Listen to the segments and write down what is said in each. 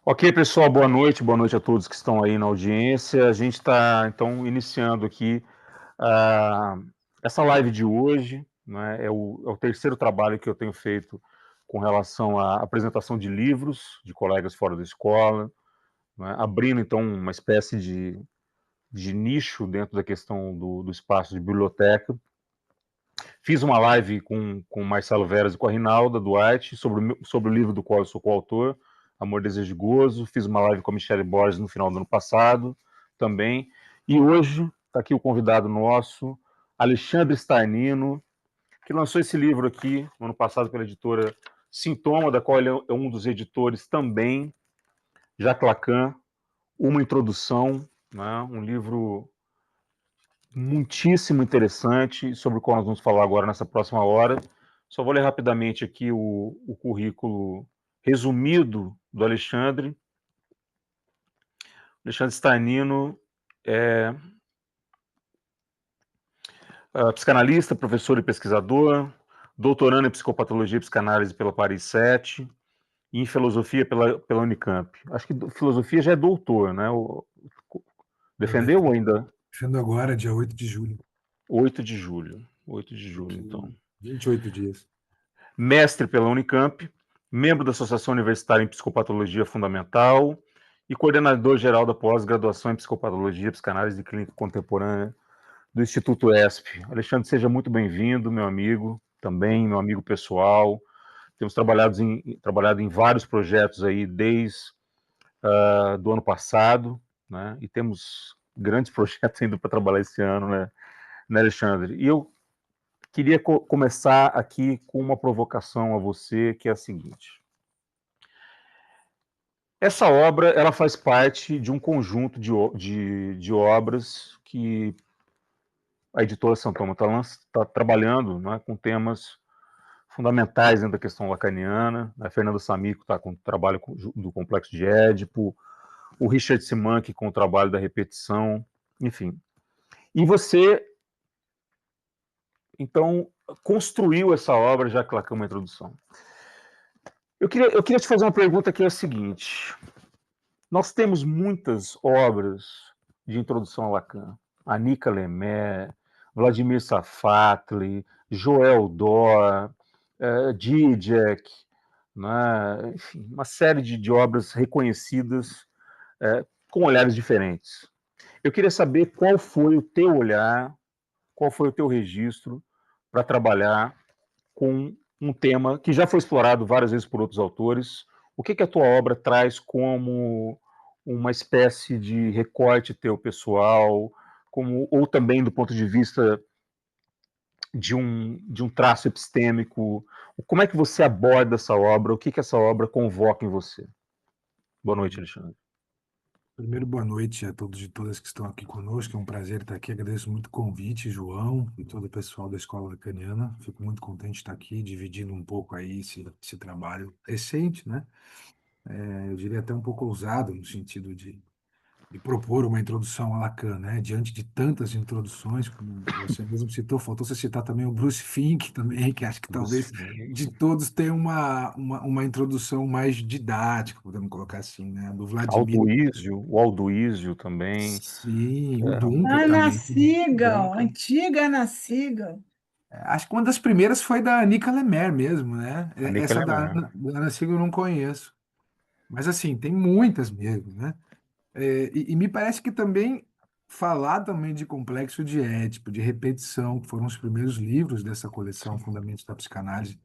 Ok, pessoal, boa noite a todos que estão aí na audiência. A gente está, então, iniciando aqui ah, essa live de hoje, né? É o terceiro trabalho que eu tenho feito com relação à apresentação de livros de colegas fora da escola, né? Abrindo, então, uma espécie de nicho dentro da questão do espaço de biblioteca. Fiz uma live com o Marcelo Veras e com a Rinalda Duarte sobre o livro do qual eu sou coautor, Amor, Desejo e Gozo. Fiz uma live com a Michele Borges no final do ano passado também. E hoje está aqui o convidado nosso, Alexandre Starnino, que lançou esse livro aqui no ano passado pela editora Sintoma, da qual ele é um dos editores também, Jacques Lacan, Uma Introdução, né? Um livro muitíssimo interessante, sobre o qual nós vamos falar agora nessa próxima hora. Só vou ler rapidamente aqui o currículo resumido do Alexandre. Alexandre Starnino é psicanalista, professor e pesquisador, doutorando em psicopatologia e psicanálise pela Paris 7 e em filosofia pela Unicamp. Acho que filosofia já é doutor, né? Eu Defendeu ou ainda? defendo agora, dia 8 de julho. 8 de julho. 8 de julho, então. Daqui 28 dias. Mestre pela Unicamp, membro da Associação Universitária em Psicopatologia Fundamental e coordenador-geral da pós-graduação em Psicopatologia, Psicanálise e Clínica Contemporânea do Instituto ESP. Alexandre, seja muito bem-vindo, meu amigo, também meu amigo pessoal. Temos trabalhado em vários projetos aí desde do ano passado, né? E temos grandes projetos ainda para trabalhar esse ano, né, Alexandre? E eu queria começar aqui com uma provocação a você, que é a seguinte. Essa obra ela faz parte de um conjunto de obras que a editora Santoma está trabalhando, né, com temas fundamentais dentro da questão lacaniana. A Fernanda Samico está com o trabalho do complexo de Édipo, o Richard Simank com o trabalho da repetição, enfim. E você, então, construiu essa obra, já que Lacan é uma introdução. Eu queria te fazer uma pergunta que é a seguinte. Nós temos muitas obras de introdução a Lacan. Anika Lemé, Vladimir Safatli, Joel Dor, Zizek, né? Enfim, uma série de obras reconhecidas com olhares diferentes. Eu queria saber qual foi o teu olhar, qual foi o teu registro para trabalhar com um tema que já foi explorado várias vezes por outros autores. O que a tua obra traz como uma espécie de recorte teu pessoal, ou também do ponto de vista de um traço epistêmico? Como é que você aborda essa obra? O que essa obra convoca em você? Boa noite, Alexandre. Primeiro, boa noite a todos e todas que estão aqui conosco. É um prazer estar aqui. Agradeço muito o convite, João, e todo o pessoal da Escola Lacaniana. Fico muito contente de estar aqui, dividindo um pouco aí esse trabalho recente, né? Eu diria até um pouco ousado, no sentido de propor uma introdução a Lacan, né? Diante de tantas introduções, como você mesmo citou, faltou você citar também o Bruce Fink também, que acho que talvez de todos tenha uma introdução mais didática, podemos colocar assim, né? Do Vladimir. O Alduísio também. Sim, o Dunker Ana também. Sigal, antiga Ana Sigal. Acho que uma das primeiras foi da Anica Lemaire mesmo, né? A Nika Essa Lemé. Da Ana Sigal eu não conheço. Mas assim, tem muitas mesmo, né? E me parece que também falar também de complexo de Édipo, de repetição, que foram os primeiros livros dessa coleção Fundamentos da Psicanálise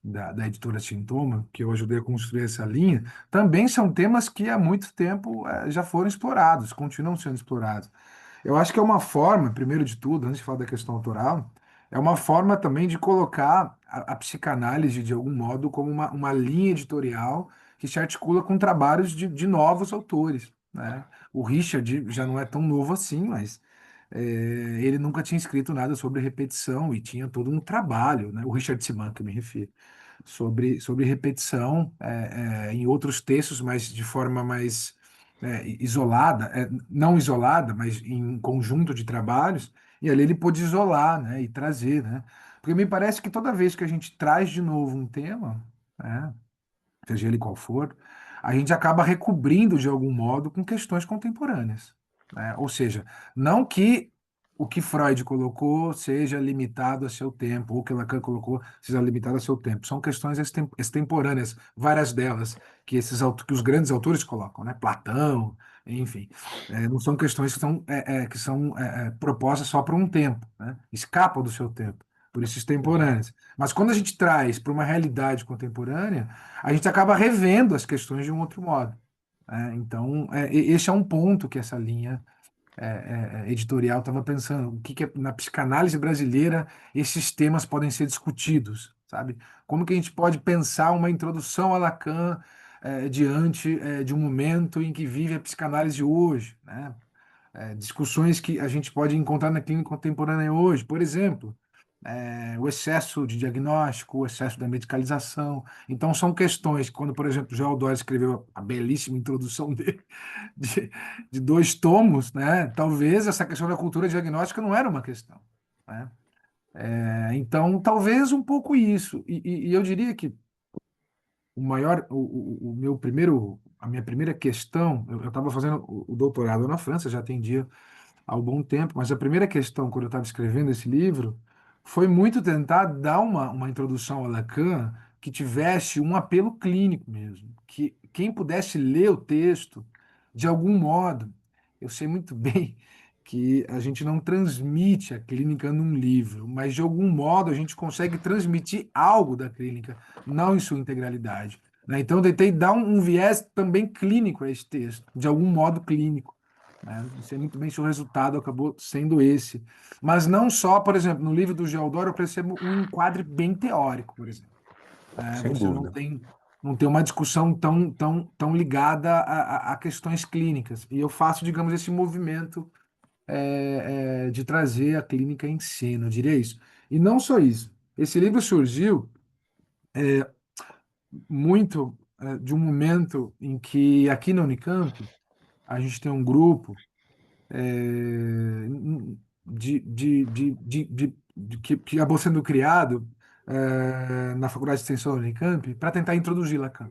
da editora Sintoma, que eu ajudei a construir essa linha, também são temas que há muito tempo já foram explorados, continuam sendo explorados. Eu acho que é uma forma, primeiro de tudo, antes de falar da questão autoral, é uma forma também de colocar a psicanálise, de algum modo, como uma linha editorial que se articula com trabalhos de novos autores, né? O Richard já não é tão novo assim, mas ele nunca tinha escrito nada sobre repetição e tinha todo um trabalho, né? O Richard Siman, que eu me refiro, sobre repetição em outros textos, mas de forma mais isolada, não isolada, mas em um conjunto de trabalhos, e ali ele pôde isolar, né, e trazer, né? Porque me parece que toda vez que a gente traz de novo um tema, né, seja ele qual for, a gente acaba recobrindo de algum modo com questões contemporâneas, né? Ou seja, não que o que Freud colocou seja limitado a seu tempo, ou o que Lacan colocou seja limitado a seu tempo. São questões extemporâneas, várias delas, que os grandes autores colocam, né? Platão, enfim. Não são questões que são propostas só para um tempo, né? Escapam do seu tempo, por isso extemporâneas. Mas quando a gente traz para uma realidade contemporânea, a gente acaba revendo as questões de um outro modo, né? Então, esse é um ponto que essa linha editorial estava pensando, na psicanálise brasileira esses temas podem ser discutidos, sabe? Como que a gente pode pensar uma introdução a Lacan diante de um momento em que vive a psicanálise hoje, né? Discussões que a gente pode encontrar na clínica contemporânea hoje, por exemplo, o excesso de diagnóstico, o excesso da medicalização. Então, são questões que, quando, por exemplo, João Dória escreveu a belíssima introdução dele, de, de 2 tomos, né? Talvez essa questão da cultura diagnóstica não era uma questão, né? Então, talvez um pouco isso. E eu diria que a minha primeira questão, eu estava fazendo o doutorado na França, já atendia há algum tempo, mas a primeira questão, quando eu estava escrevendo esse livro, foi muito tentar dar uma introdução a Lacan que tivesse um apelo clínico mesmo, que quem pudesse ler o texto, de algum modo, eu sei muito bem que a gente não transmite a clínica num livro, mas de algum modo a gente consegue transmitir algo da clínica, não em sua integralidade, né? Então eu tentei dar um viés também clínico a esse texto, de algum modo clínico, né? Não sei muito bem se o resultado acabou sendo esse. Mas não só, por exemplo, no livro do Geodoro eu percebo um enquadre bem teórico, por exemplo. Sem Você dúvida. não tem uma discussão tão ligada a questões clínicas. E eu faço, digamos, esse movimento de trazer a clínica em cena, eu diria isso. E não só isso. Esse livro surgiu muito de um momento em que aqui na Unicamp a gente tem um grupo que acabou sendo criado na Faculdade de Extensão da Unicamp para tentar introduzir Lacan.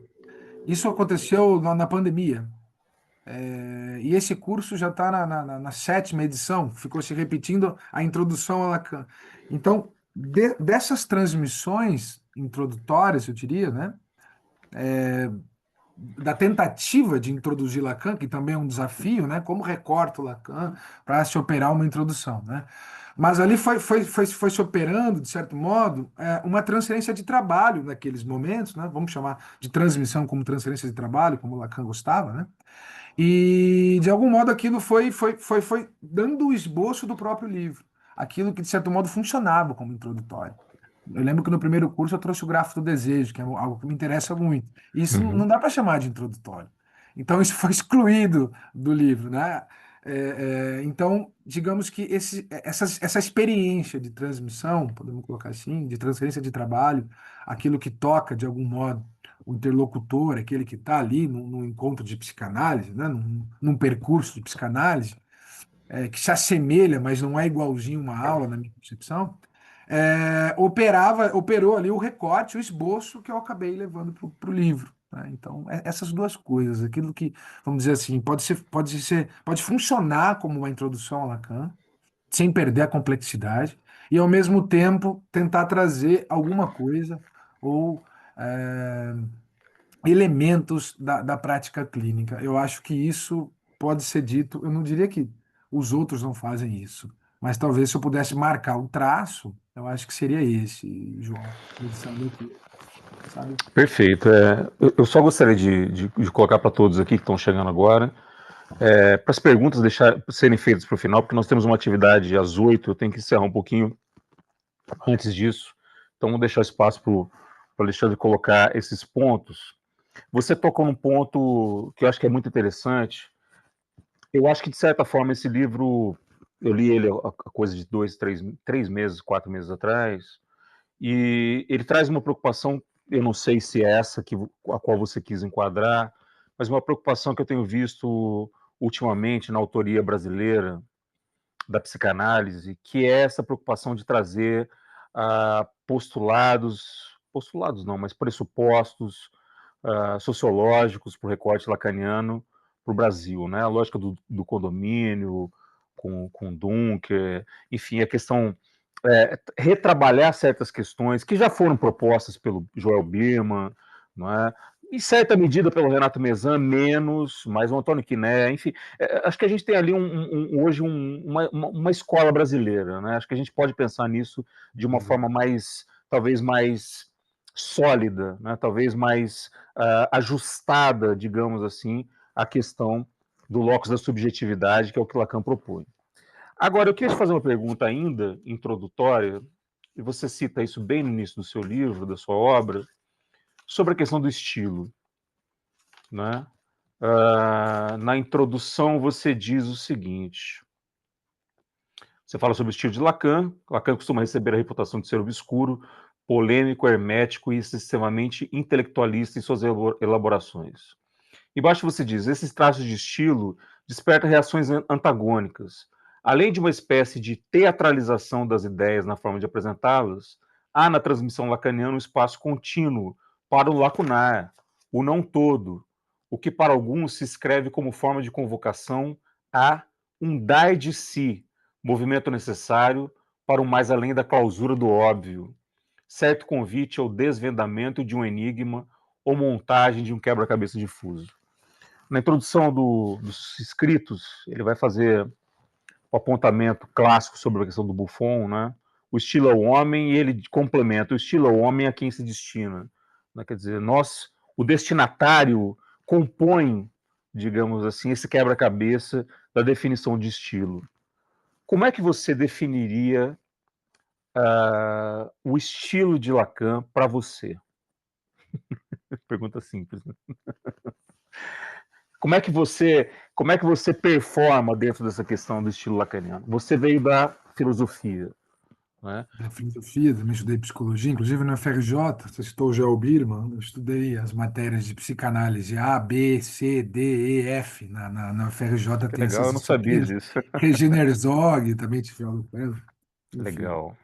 Isso aconteceu na pandemia. E esse curso já está na 7ª edição, ficou se repetindo a introdução a Lacan. Então, dessas transmissões introdutórias, eu diria, né, da tentativa de introduzir Lacan, que também é um desafio, né? Como recorta o Lacan para se operar uma introdução, né? Mas ali foi se operando, de certo modo, uma transferência de trabalho naqueles momentos, né? Vamos chamar de transmissão como transferência de trabalho, como Lacan gostava, né? E, de algum modo, aquilo foi dando o esboço do próprio livro. Aquilo que, de certo modo, funcionava como introdutório. Eu lembro que no primeiro curso eu trouxe o Grafo do Desejo, que é algo que me interessa muito. Isso Uhum. não dá para chamar de introdutório. Então, isso foi excluído do livro, né? Então, digamos que essa experiência de transmissão, podemos colocar assim, de transferência de trabalho, aquilo que toca, de algum modo, o interlocutor, aquele que está ali num encontro de psicanálise, né? Num percurso de psicanálise, que se assemelha, mas não é igualzinho uma aula, na minha concepção, operou ali o recorte, o esboço que eu acabei levando para o livro, né? Então, essas duas coisas, aquilo que, vamos dizer assim, pode funcionar como uma introdução a Lacan, sem perder a complexidade, e ao mesmo tempo tentar trazer alguma coisa ou é, elementos da prática clínica. Eu acho que isso pode ser dito, eu não diria que os outros não fazem isso, mas talvez se eu pudesse marcar o traço, eu acho que seria esse, João, pensando aqui, sabe? Perfeito. Eu só gostaria de colocar para todos aqui que estão chegando agora, para as perguntas serem feitas para o final, porque nós temos uma atividade às 8h, eu tenho que encerrar um pouquinho antes disso. Então, vou deixar espaço para o Alexandre colocar esses pontos. Você tocou num ponto que eu acho que é muito interessante. Eu acho que, de certa forma, esse livro, eu li ele a coisa de 3 meses, 4 meses atrás, e ele traz uma preocupação, eu não sei se é essa a qual você quis enquadrar, mas uma preocupação que eu tenho visto ultimamente na autoria brasileira da psicanálise, que é essa preocupação de trazer postulados não, mas pressupostos sociológicos para o recorte lacaniano para o Brasil, né? A lógica do condomínio, com Dunker, enfim, a questão retrabalhar certas questões que já foram propostas pelo Joel Birman, não é? Em certa medida pelo Renato Mezan, menos, mas o Antônio Quiné, enfim, acho que a gente tem ali hoje uma escola brasileira, né? Acho que a gente pode pensar nisso de uma forma mais, talvez mais sólida, né? Talvez mais ajustada, digamos assim, à questão do locus da subjetividade, que é o que Lacan propõe. Agora, eu queria te fazer uma pergunta ainda, introdutória, e você cita isso bem no início do seu livro, da sua obra, sobre a questão do estilo, né? Na introdução, você diz o seguinte: você fala sobre o estilo de Lacan. Lacan costuma receber a reputação de ser obscuro, polêmico, hermético e extremamente intelectualista em suas elaborações. Embaixo você diz: esses traços de estilo despertam reações antagônicas. Além de uma espécie de teatralização das ideias na forma de apresentá-las, há na transmissão lacaniana um espaço contínuo para o lacunar, o não todo, o que para alguns se escreve como forma de convocação a um dar de si, movimento necessário para o mais além da clausura do óbvio, certo convite ao desvendamento de um enigma ou montagem de um quebra-cabeça difuso. Na introdução dos escritos, ele vai fazer o apontamento clássico sobre a questão do Buffon, né? O estilo é o homem, e ele complementa: o estilo é o homem a quem se destina. Né? Quer dizer, o destinatário compõe, digamos assim, esse quebra-cabeça da definição de estilo. Como é que você definiria o estilo de Lacan para você? Pergunta simples, né? Como é que você performa dentro dessa questão do estilo lacaniano? Você veio da filosofia, né? Da filosofia, também estudei psicologia, inclusive na FRJ, você citou o Joel Birman, eu estudei as matérias de psicanálise A, B, C, D, E, F, na FRJ Que tem legal, essas eu não sabia disciplinas. disso. Regina Herzog também tive aula com ela, enfim, Legal,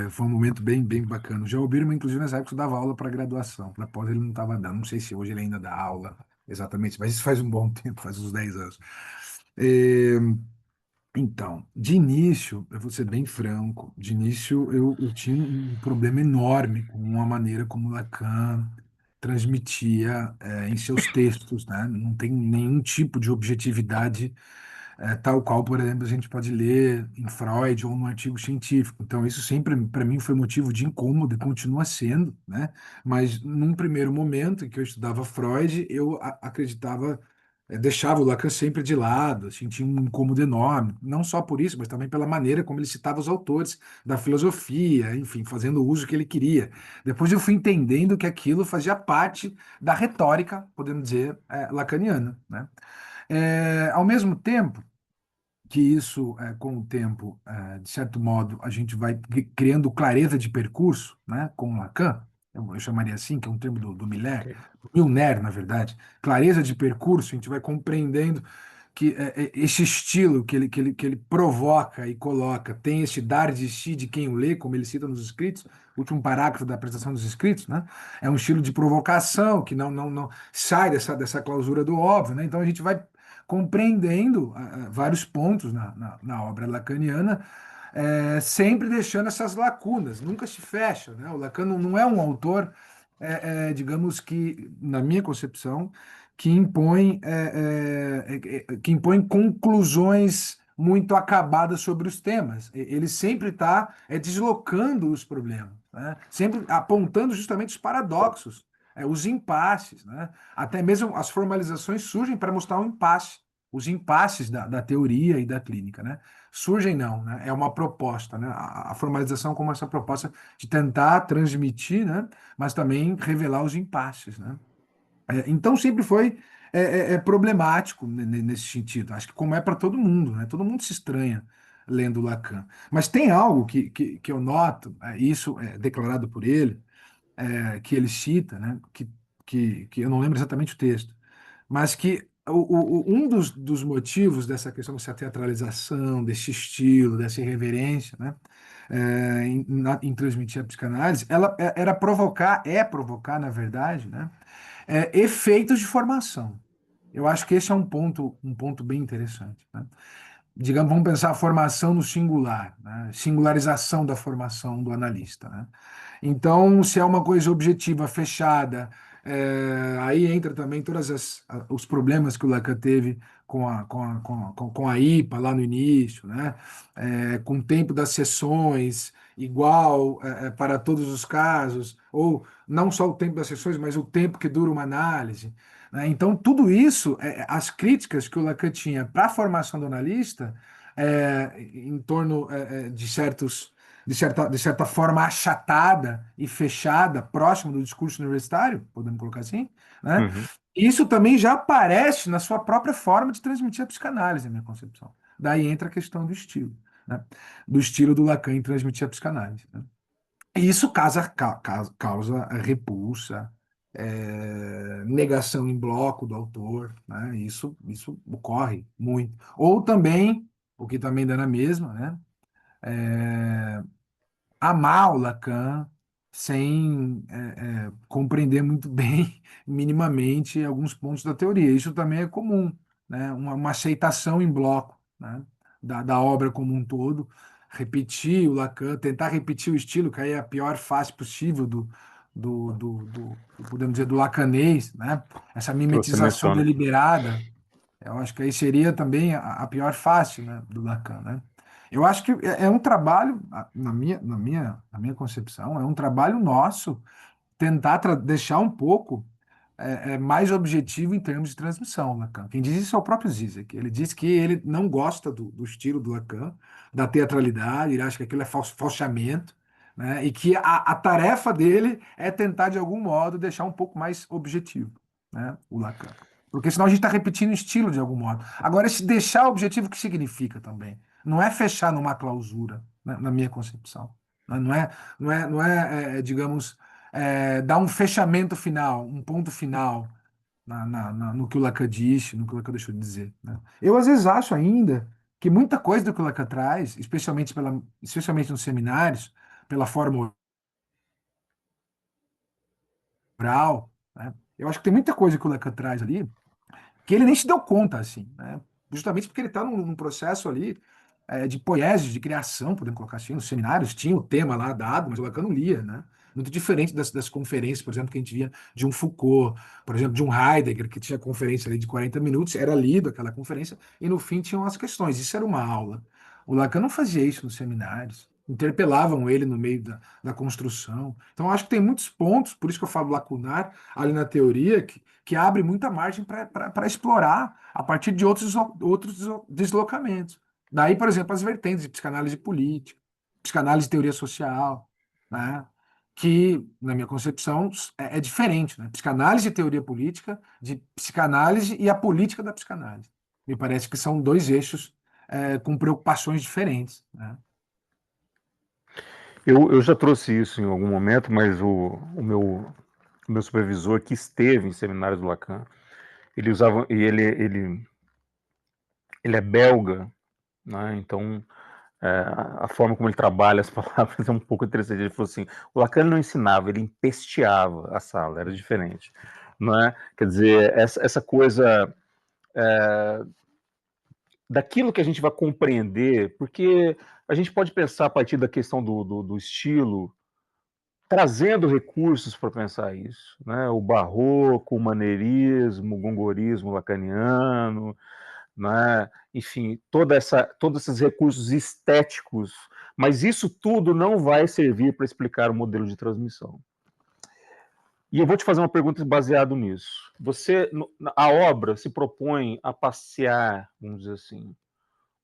foi um momento bem bacana. O Joel Birman, inclusive, nessa época, dava aula para graduação, para pós ele não estava dando, não sei se hoje ele ainda dá aula, exatamente, mas isso faz um bom tempo, faz uns 10 anos. Eh, Então, de início, eu vou ser bem franco, de início eu tinha um problema enorme com a maneira como Lacan transmitia em seus textos, né? Não tem nenhum tipo de objetividade tal qual, por exemplo, a gente pode ler em Freud ou num artigo científico. Então, isso sempre, para mim, foi motivo de incômodo e continua sendo, né? Mas, num primeiro momento em que eu estudava Freud, eu acreditava, deixava o Lacan sempre de lado, sentia um incômodo enorme, não só por isso, mas também pela maneira como ele citava os autores da filosofia, enfim, fazendo o uso que ele queria. Depois eu fui entendendo que aquilo fazia parte da retórica, podemos dizer, lacaniana, né? Ao mesmo tempo que isso, com o tempo, de certo modo, a gente vai criando clareza de percurso, né, com Lacan, eu chamaria assim, que é um termo do Miller, ok. Milner, na verdade, clareza de percurso, a gente vai compreendendo que esse estilo que ele provoca e coloca tem esse dar de si de quem o lê, como ele cita nos escritos, último parágrafo da apresentação dos escritos, né? É um estilo de provocação que não sai dessa clausura do óbvio, né? Então a gente vai compreendendo vários pontos na obra lacaniana, sempre deixando essas lacunas, nunca se fecha, né? O Lacan não é um autor, digamos que, na minha concepção, que impõe conclusões muito acabadas sobre os temas. Ele sempre está deslocando os problemas, né? Sempre apontando justamente os paradoxos, os impasses, né? Até mesmo as formalizações surgem para mostrar um impasse, os impasses da teoria e da clínica, né? Surgem não, né? É uma proposta, né? A formalização como essa proposta de tentar transmitir, né? Mas também revelar os impasses, né? Então sempre foi problemático nesse sentido. Acho que como é para todo mundo, né? Todo mundo se estranha lendo Lacan. Mas tem algo que eu noto, isso é declarado por ele, que ele cita, né? Que eu não lembro exatamente o texto, mas que um dos motivos dessa questão dessa teatralização, desse estilo, dessa irreverência, né, em transmitir a psicanálise, ela era provocar, na verdade, né, efeitos de formação. Eu acho que esse é um ponto bem interessante, né? Digamos, vamos pensar a formação no singular, né? Singularização da formação do analista, né? Então, se é uma coisa objetiva, fechada, aí entra também todos os problemas que o Lacan teve com a IPA lá no início, né? Com o tempo das sessões igual para todos os casos, ou não só o tempo das sessões, mas o tempo que dura uma análise, né? Então, tudo isso, as críticas que o Lacan tinha para a formação do analista, em torno de certa forma achatada e fechada, próximo do discurso universitário, podemos colocar assim, né? Uhum. Isso também já aparece na sua própria forma de transmitir a psicanálise, na minha concepção. Daí entra a questão do estilo, né? Do estilo do Lacan em transmitir a psicanálise, né? E isso causa repulsa, negação em bloco do autor, né? Isso ocorre muito. Ou também, o que também dá na mesma, né? Amar o Lacan sem compreender muito bem, minimamente, alguns pontos da teoria. Isso também é comum, né? Uma aceitação em bloco, né? Da obra como um todo, repetir o Lacan, tentar repetir o estilo, que aí é a pior face possível podemos dizer, do lacanês, né? Essa Que você mimetização menciona. deliberada, eu acho que aí seria também a pior face, né, do Lacan, né? Eu acho que é um trabalho, na minha concepção, é um trabalho nosso tentar deixar um pouco mais objetivo em termos de transmissão, Lacan. Quem diz isso é o próprio Zizek. Ele diz que ele não gosta do estilo do Lacan, da teatralidade, ele acha que aquilo é falseamento, né? E que a tarefa dele é tentar, de algum modo, deixar um pouco mais objetivo, né, o Lacan. Porque senão a gente está repetindo o estilo de algum modo. Agora, esse deixar objetivo, o que significa também? Não é fechar numa clausura, né, na minha concepção. Não é, digamos, dar um fechamento final, um ponto final no que o Lacan disse, no que o Lacan deixou de dizer, né? Eu, às vezes, acho ainda que muita coisa do que o Lacan traz, especialmente nos seminários, pela forma oral, né? Eu acho que tem muita coisa que o Lacan traz ali que ele nem se deu conta, assim, né? Justamente porque ele está num processo ali de poiesia, de criação, podemos colocar assim, nos seminários tinha o tema lá dado, mas o Lacan não lia, né? Muito diferente das conferências, por exemplo, que a gente via de um Foucault, por exemplo, de um Heidegger, que tinha conferência ali de 40 minutos, era lido aquela conferência, e no fim tinham as questões. Isso era uma aula. O Lacan não fazia isso nos seminários. Interpelavam ele no meio da construção. Então, eu acho que tem muitos pontos, por isso que eu falo lacunar, ali na teoria, que abre muita margem para explorar a partir de outros deslocamentos. Daí, por exemplo, as vertentes de psicanálise política, psicanálise de teoria social, né? Que, na minha concepção, é diferente, né? Psicanálise e teoria política, de psicanálise e a política da psicanálise. Me parece que são dois eixos com preocupações diferentes, né? Eu já trouxe isso em algum momento, mas o meu supervisor que esteve em seminários do Lacan, ele usava, e ele é belga, né? Então a forma como ele trabalha as palavras é um pouco interessante. Ele falou assim: o Lacan não ensinava, ele empesteava a sala, era diferente, não é? Quer dizer, essa coisa daquilo que a gente vai compreender, porque a gente pode pensar a partir da questão do estilo, trazendo recursos para pensar isso, né? O barroco, o maneirismo, o gongorismo lacaniano, né? Enfim, todos esses recursos estéticos, mas isso tudo não vai servir para explicar o modelo de transmissão. E eu vou te fazer uma pergunta baseada nisso. A obra se propõe a passear, vamos dizer assim,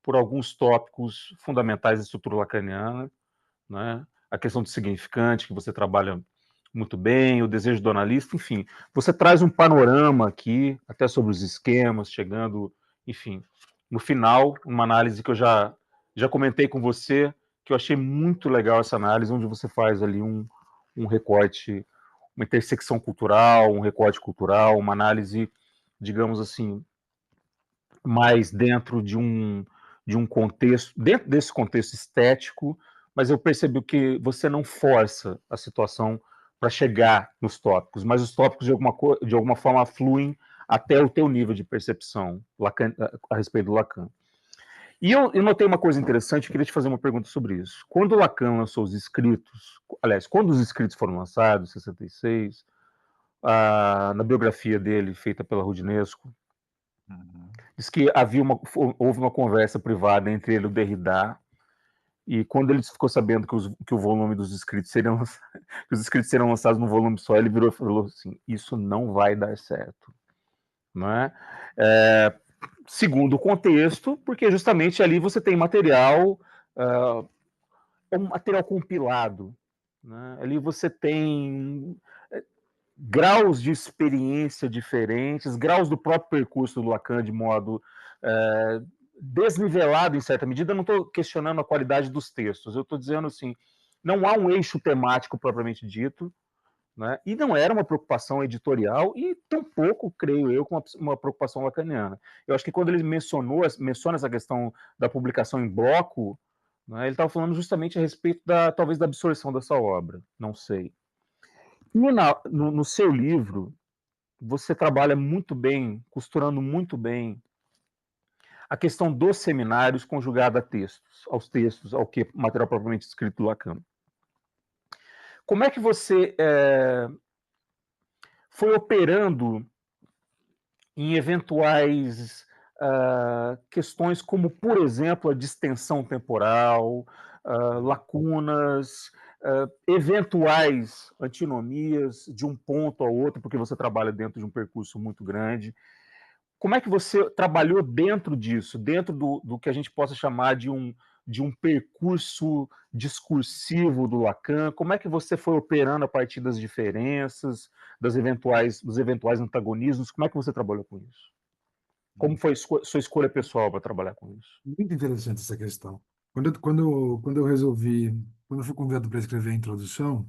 por alguns tópicos fundamentais da estrutura lacaniana, né? A questão do significante, que você trabalha muito bem, o desejo do analista, enfim. Você traz um panorama aqui, até sobre os esquemas, chegando, enfim, no final, uma análise que eu já comentei com você, que eu achei muito legal essa análise, onde você faz ali um recorte, uma intersecção cultural, um recorte cultural, uma análise, digamos assim, mais dentro de um contexto, dentro desse contexto estético, mas eu percebi que você não força a situação para chegar nos tópicos, mas os tópicos de alguma forma fluem até o teu nível de percepção Lacan, a respeito do Lacan. E eu notei uma coisa interessante, eu queria te fazer uma pergunta sobre isso. Quando o Lacan lançou os escritos, aliás, quando os escritos foram lançados, em 66, na biografia dele, feita pela Rudinesco, diz que houve uma conversa privada entre ele e o Derrida, e quando ele ficou sabendo que o volume dos escritos seriam que os escritos seriam lançados num volume só, ele virou e falou assim: isso não vai dar certo, não é? Segundo o contexto, porque justamente ali você tem material, é um material compilado, né? Ali você tem graus de experiência diferentes, graus do próprio percurso do Lacan de modo desnivelado em certa medida. Eu não estou questionando a qualidade dos textos, eu estou dizendo assim, não há um eixo temático propriamente dito, né? E não era uma preocupação editorial e tampouco, creio eu, com uma preocupação lacaniana. Eu acho que quando ele menciona essa questão da publicação em bloco, né, ele estava falando justamente a respeito talvez da absorção dessa obra, não sei. E no seu livro, você trabalha muito bem, costurando muito bem a questão dos seminários conjugada aos textos, ao que material propriamente escrito do Lacan. Como é que você foi operando em eventuais questões como, por exemplo, a distensão temporal, lacunas, eventuais antinomias de um ponto ao outro, porque você trabalha dentro de um percurso muito grande. Como é que você trabalhou dentro disso, dentro do que a gente possa chamar de um percurso discursivo do Lacan? Como é que você foi operando a partir das diferenças, dos eventuais antagonismos? Como é que você trabalhou com isso? Como foi sua escolha pessoal para trabalhar com isso? Muito interessante essa questão. Quando eu quando eu fui convidado para escrever a introdução,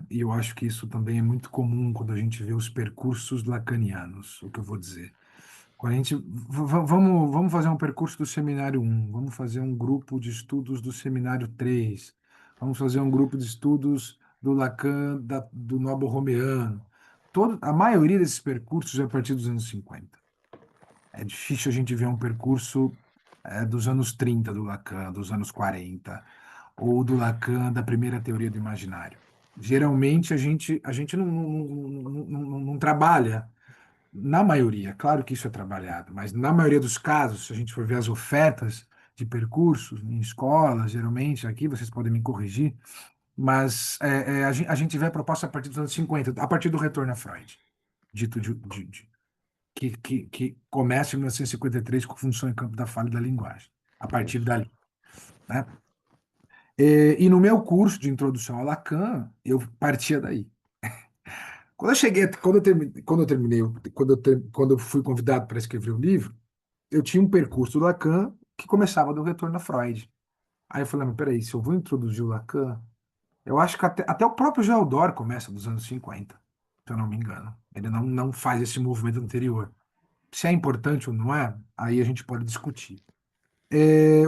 e eu acho que isso também é muito comum quando a gente vê os percursos lacanianos, o que eu vou dizer. Quando a gente, vamos fazer um percurso do seminário 1, vamos fazer um grupo de estudos do seminário 3, vamos fazer um grupo de estudos do Lacan, do Nobo Romeano. A maioria desses percursos é a partir dos anos 50. É difícil a gente ver um percurso dos anos 30 do Lacan, dos anos 40, ou do Lacan da primeira teoria do imaginário. Geralmente a gente não trabalha, na maioria, claro que isso é trabalhado, mas na maioria dos casos, se a gente for ver as ofertas de percursos em escolas, geralmente, aqui vocês podem me corrigir, mas a gente vê a proposta a partir dos anos 50, a partir do retorno a Freud, dito que começa em 1953 com função em campo da fala e da linguagem, a partir Isso. dali, né? E no meu curso de introdução a Lacan, eu partia daí. Quando eu cheguei, quando eu terminei, quando eu fui convidado para escrever o livro, eu tinha um percurso do Lacan que começava do retorno a Freud. Aí eu falei, mas peraí, se eu vou introduzir o Lacan, eu acho que até o próprio Jean Dor começa dos anos 50, se eu não me engano. Ele não faz esse movimento anterior. Se é importante ou não é, aí a gente pode discutir.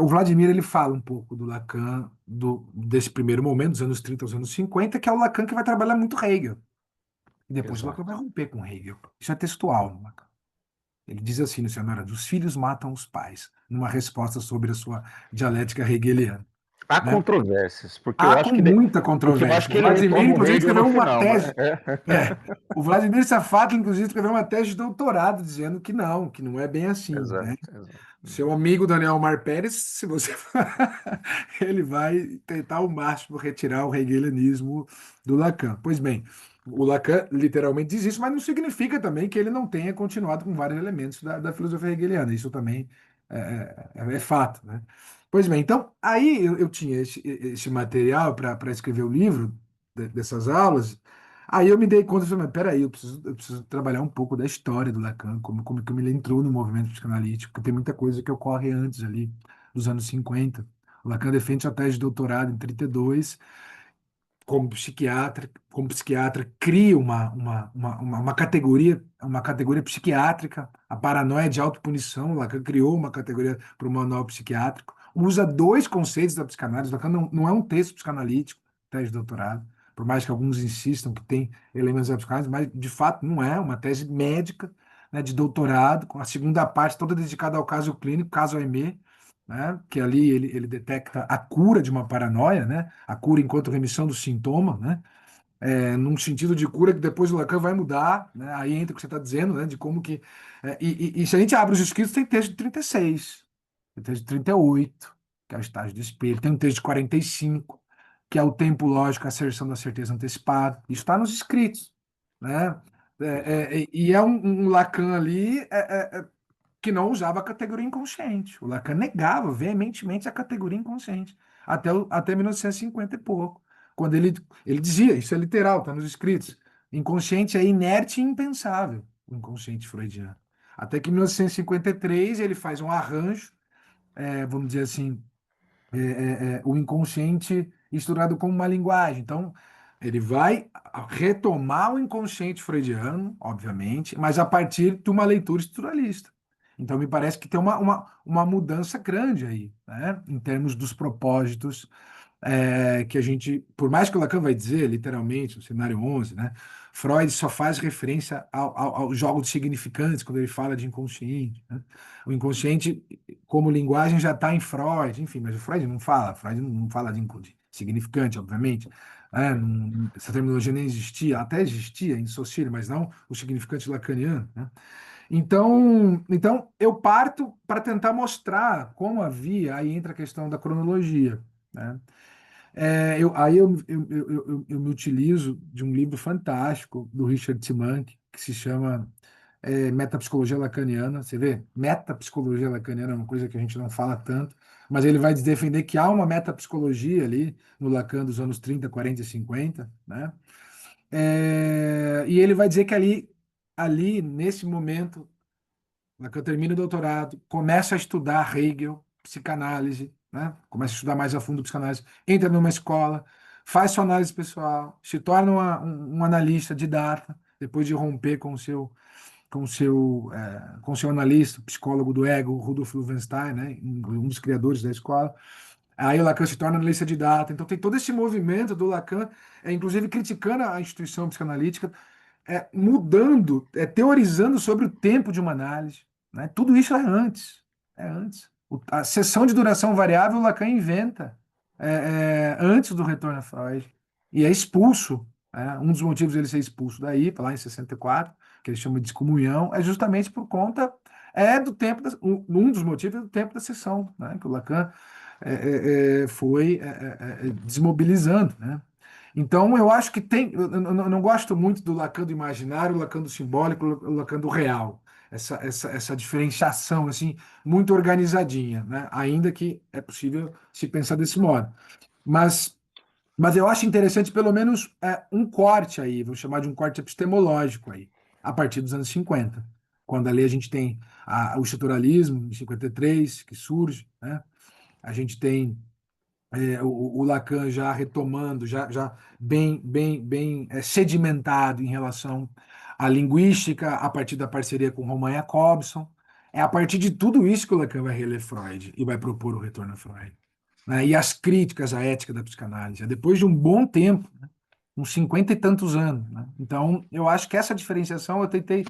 O Vladimir ele fala um pouco do Lacan, desse primeiro momento, dos anos 30 aos anos 50, que é o Lacan que vai trabalhar muito Hegel. E depois o Lacan Exato. vai romper com Hegel. Isso é textual no Lacan. Ele diz assim no Senhora, os filhos matam os pais, numa resposta sobre a sua dialética hegeliana, Há né? controvérsias, Há com muita porque eu acho controvérsia. que O ele Vladimir, retoma o inclusive, Hegel no escreveu uma final, tese. né? O Vladimir Safat, inclusive, escreveu uma tese de doutorado dizendo que não é bem assim, né? Exato, exato. Seu amigo Daniel Mar Pérez, se você ele vai tentar ao máximo retirar o hegelianismo do Lacan. Pois bem, o Lacan literalmente diz isso, mas não significa também que ele não tenha continuado com vários elementos da filosofia hegeliana. Isso também é fato, né? Pois bem, então aí eu tinha esse material para escrever o livro dessas aulas. Aí eu me dei conta e falei, mas peraí, eu preciso trabalhar um pouco da história do Lacan, como que ele entrou no movimento psicanalítico, porque tem muita coisa que ocorre antes ali, dos anos 50. O Lacan defende sua tese de doutorado em 32, como psiquiatra, cria uma categoria psiquiátrica, a paranoia de autopunição. Lacan criou uma categoria para o manual psiquiátrico, usa dois conceitos da psicanálise. Lacan não é um texto psicanalítico, tese de doutorado, por mais que alguns insistam que tem elementos da psicanálise, mas de fato não é uma tese médica, né, de doutorado, com a segunda parte toda dedicada ao caso clínico, caso Aimé, né, que ali ele detecta a cura de uma paranoia, né, a cura enquanto remissão do sintoma, né, num sentido de cura que depois o Lacan vai mudar, né, aí entra o que você está dizendo, né, de como que... e se a gente abre os escritos, tem texto de 36, tem texto de 38, que é o estágio do espelho, tem um texto de 45, que é o tempo lógico, a asserção da certeza antecipada, isso está nos escritos, né, e é um Lacan ali que não usava a categoria inconsciente. O Lacan negava veementemente a categoria inconsciente, até 1950 e pouco, quando ele dizia, isso é literal, está nos escritos, inconsciente é inerte e impensável, o inconsciente freudiano. Até que em 1953 ele faz um arranjo, vamos dizer assim, o inconsciente estruturado como uma linguagem. Então, ele vai retomar o inconsciente freudiano, obviamente, mas a partir de uma leitura estruturalista. Então, me parece que tem uma mudança grande aí, né, em termos dos propósitos que a gente, por mais que o Lacan vai dizer, literalmente, no cenário 11, né, Freud só faz referência ao jogo de significantes quando ele fala de inconsciente, né? O inconsciente, como linguagem, já está em Freud, enfim, mas o Freud não fala de significante, obviamente, né? Essa terminologia nem existia, até existia em Saussure, mas não o significante lacaniano, né? Então eu parto para tentar mostrar como havia, aí entra a questão da cronologia, né? Eu me utilizo de um livro fantástico do Richard Simank, que se chama Metapsicologia Lacaniana. Você vê, metapsicologia lacaniana é uma coisa que a gente não fala tanto, mas ele vai defender que há uma metapsicologia ali no Lacan dos anos 30, 40 e 50, né? E ele vai dizer que ali nesse momento, Lacan termina o doutorado, começa a estudar Hegel, psicanálise, né? Começa a estudar mais a fundo psicanálise, entra numa escola, faz sua análise pessoal, se torna um analista de data, depois de romper com seu analista, psicólogo do ego, Rudolf Loewenstein, né? Um dos criadores da escola. Aí o Lacan se torna analista de data. Então tem todo esse movimento do Lacan, inclusive criticando a instituição psicanalítica, mudando, teorizando sobre o tempo de uma análise, né? Tudo isso é antes. É antes. A seção de duração variável, o Lacan inventa antes do retorno a Freud. E é expulso. Um dos motivos dele ser expulso daí, lá em 64, que ele chama de excomunhão, é justamente por conta do tempo, um dos motivos é do tempo da sessão, né? Que o Lacan foi desmobilizando, né? Então, eu acho que eu não gosto muito do Lacan do imaginário, o Lacan do simbólico, o Lacan do real. Essa diferenciação, assim, muito organizadinha, né? Ainda que é possível se pensar desse modo. Mas eu acho interessante, pelo menos, um corte aí, vou chamar de um corte epistemológico aí, a partir dos anos 50, quando ali a gente tem o estruturalismo, em 53, que surge, né? A gente tem o Lacan já retomando, já bem sedimentado em relação à linguística, a partir da parceria com Roman Jakobson. É a partir de tudo isso que o Lacan vai reler Freud e vai propor o retorno a Freud, né? E as críticas à ética da psicanálise, depois de um bom tempo, né? Uns 50 e tantos anos, né? Então, eu acho que essa diferenciação eu tentei,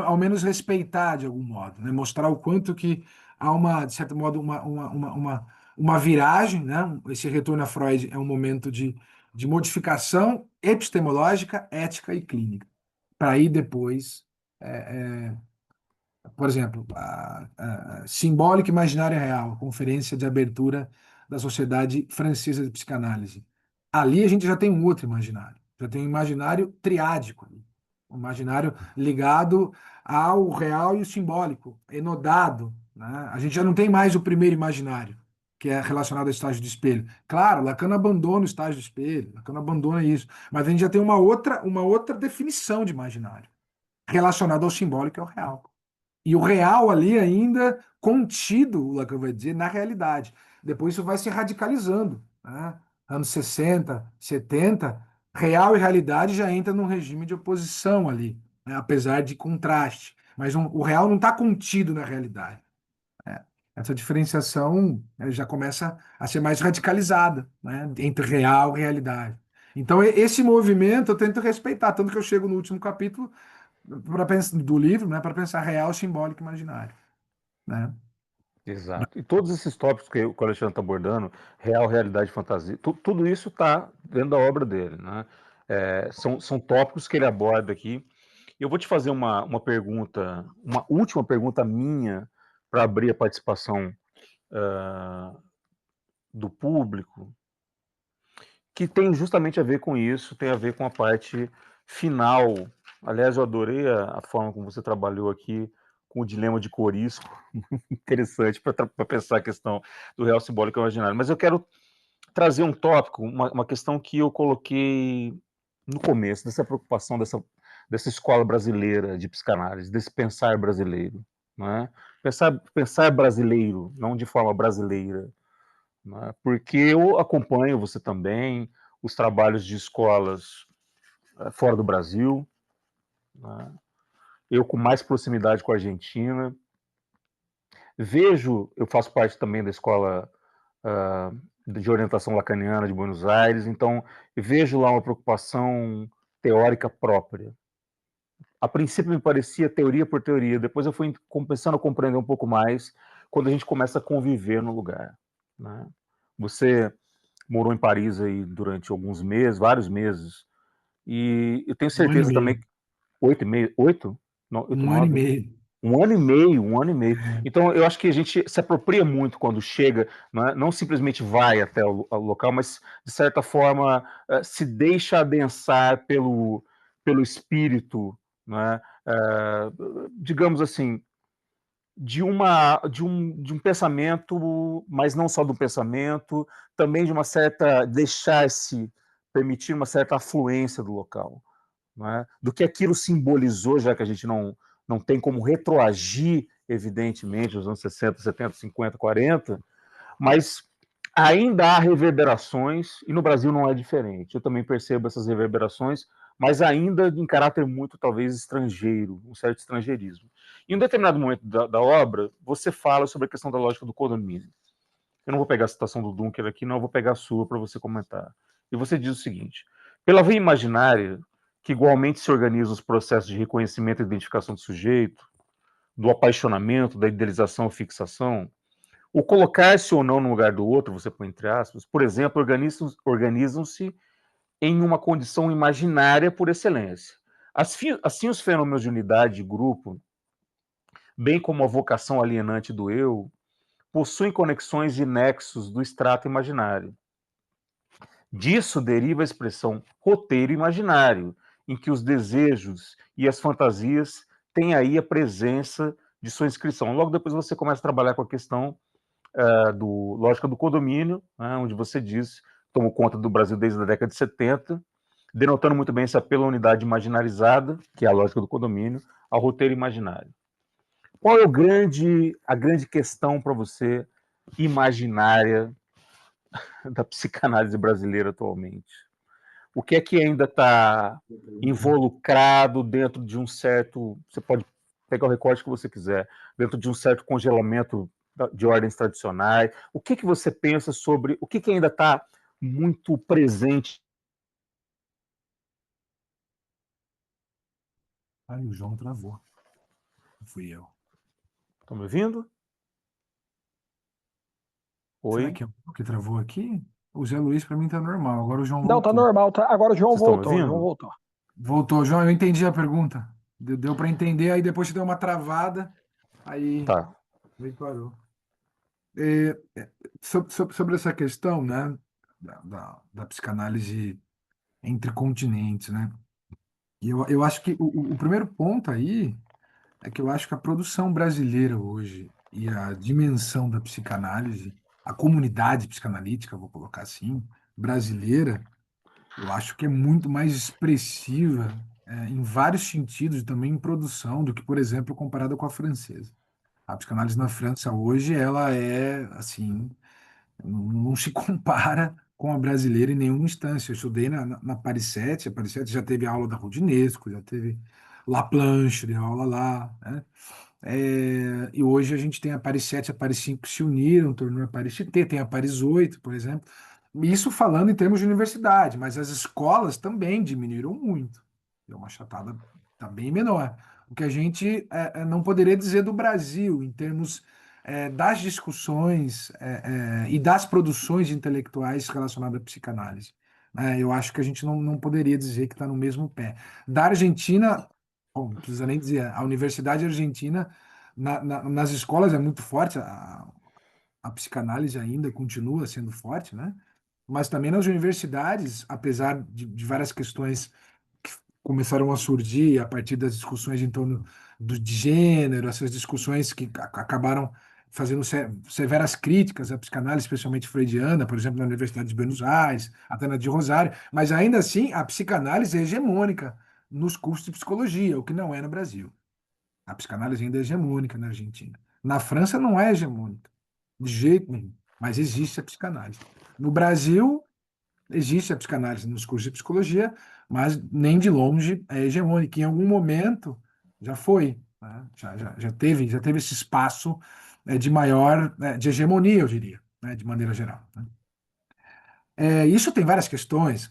ao menos, respeitar de algum modo, né? Mostrar o quanto que há de certo modo, uma viragem, né? Esse retorno a Freud é um momento de modificação epistemológica, ética e clínica, para aí depois, por exemplo, a Simbólica e Imaginária Real, a conferência de abertura da Sociedade Francesa de Psicanálise. Ali a gente já tem um outro imaginário, já tem um imaginário triádico ali, um imaginário ligado ao real e o simbólico, enodado, né? A gente já não tem mais o primeiro imaginário, que é relacionado ao estágio do espelho. Claro, Lacan abandona o estágio do espelho, Lacan abandona isso, mas a gente já tem uma outra definição de imaginário, relacionado ao simbólico e ao real. E o real ali ainda contido, o Lacan vai dizer, na realidade. Depois isso vai se radicalizando, né? anos 60, 70, real e realidade já entra num regime de oposição ali, né? Apesar de contraste. Mas o real não está contido na realidade, né? Essa diferenciação já começa a ser mais radicalizada, né? Entre real e realidade. Então, esse movimento eu tento respeitar, tanto que eu chego no último capítulo do livro, né, para pensar real, simbólico e imaginário, né? Exato. E todos esses tópicos que o Alexandre está abordando, real, realidade, fantasia, tudo isso está dentro da obra dele, né? São tópicos que ele aborda aqui. Eu vou te fazer uma pergunta, uma última pergunta minha, para abrir a participação do público, que tem justamente a ver com isso, tem a ver com a parte final. Aliás, eu adorei a forma como você trabalhou aqui com o dilema de Corisco, interessante para pensar a questão do real simbólico e imaginário. Mas eu quero trazer um tópico, uma questão que eu coloquei no começo, dessa preocupação dessa escola brasileira de psicanálise, desse pensar brasileiro. Né? Pensar brasileiro, não de forma brasileira. Né? Porque eu acompanho, você também, os trabalhos de escolas fora do Brasil, né? Eu com mais proximidade com a Argentina. Eu faço parte também da escola de orientação lacaniana de Buenos Aires, então vejo lá uma preocupação teórica própria. A princípio me parecia teoria por teoria, depois eu fui começando a compreender um pouco mais quando a gente começa a conviver no lugar. Né? Você morou em Paris aí durante alguns meses, vários meses, e eu tenho Um ano e certeza também meio. que 8 e meio, 8? Não, 8, Um ano e 9. meio. Um ano e meio, um ano e meio. É, Então, eu acho que a gente se apropria muito quando chega, não simplesmente vai até o local, mas, de certa forma, se deixa adensar pelo espírito, né? Digamos assim, de um pensamento, mas não só do pensamento, também de uma certa, permitir uma certa afluência do local. Né? Do que aquilo simbolizou, já que a gente não tem como retroagir, evidentemente, nos anos 60, 70, 50, 40, mas ainda há reverberações, e no Brasil não é diferente. Eu também percebo essas reverberações, mas ainda em caráter muito, talvez, estrangeiro, um certo estrangeirismo. Em um determinado momento da obra, você fala sobre a questão da lógica do condomínio. Eu não vou pegar a citação do Dunker aqui, não, eu vou pegar a sua para você comentar. E você diz o seguinte: pela via imaginária, que igualmente se organizam os processos de reconhecimento e identificação do sujeito, do apaixonamento, da idealização ou fixação, o colocar-se ou não no lugar do outro, você põe entre aspas, por exemplo, organizam-se em uma condição imaginária por excelência. Assim, os fenômenos de unidade de grupo, bem como a vocação alienante do eu, possuem conexões e nexos do extrato imaginário. Disso deriva a expressão roteiro imaginário, em que os desejos e as fantasias têm aí a presença de sua inscrição. Logo depois você começa a trabalhar com a questão do lógica do condomínio, né, onde você diz, tomou conta do Brasil desde a década de 70, denotando muito bem esse apelo à unidade imaginarizada, que é a lógica do condomínio, ao roteiro imaginário. Qual é a grande questão para você imaginária da psicanálise brasileira atualmente? O que é que ainda está involucrado dentro de um certo... Você pode pegar o recorte que você quiser, dentro de um certo congelamento de ordens tradicionais. O que você pensa sobre... O que ainda está muito presente? Aí o João travou. Fui eu. Estão me ouvindo? Será Oi? que é o que travou aqui? O Zé Luiz para mim tá normal. Agora o João Não, tá voltou. normal, tá? Agora o João Vocês estão me voltou, o João ouvindo? voltou. Voltou, João. Eu entendi a pergunta. Deu para entender. Aí depois você deu uma travada. Aí Tá. parou. Sobre essa questão, né, da psicanálise entre continentes, né? E eu acho que o primeiro ponto aí é que eu acho que a produção brasileira hoje e a dimensão da psicanálise, a comunidade psicanalítica, vou colocar assim, brasileira, eu acho que é muito mais expressiva, em vários sentidos, e também em produção, do que, por exemplo, comparada com a francesa. A psicanálise na França hoje, ela é, assim, não se compara com a brasileira em nenhuma instância. Eu estudei na Paris 7, a Paris 7 já teve aula da Roudinesco, já teve Laplanche, deu aula lá, né? E hoje a gente tem a Paris 7 e a Paris 5 que se uniram, tornou a Paris TT, tem a Paris 8, por exemplo. Isso falando em termos de universidade, mas as escolas também diminuíram muito. Deu uma achatada, está bem menor. O que a gente não poderia dizer do Brasil, em termos das discussões e das produções intelectuais relacionadas à psicanálise. Eu acho que a gente não poderia dizer que está no mesmo pé. Da Argentina, bom, não precisa nem dizer, a Universidade Argentina, nas escolas é muito forte, a psicanálise ainda continua sendo forte, né? Mas também nas universidades, apesar de várias questões que começaram a surgir a partir das discussões em torno de gênero, essas discussões que acabaram fazendo severas críticas à psicanálise, especialmente freudiana, por exemplo, na Universidade de Buenos Aires, até na de Rosário, mas ainda assim a psicanálise é hegemônica nos cursos de psicologia, o que não é no Brasil. A psicanálise ainda é hegemônica na Argentina. Na França não é hegemônica, de jeito nenhum, mas existe a psicanálise. No Brasil, existe a psicanálise nos cursos de psicologia, mas nem de longe é hegemônica. Em algum momento já foi, né? Já teve esse espaço de maior, de hegemonia, eu diria, né? De maneira geral, né? Isso tem várias questões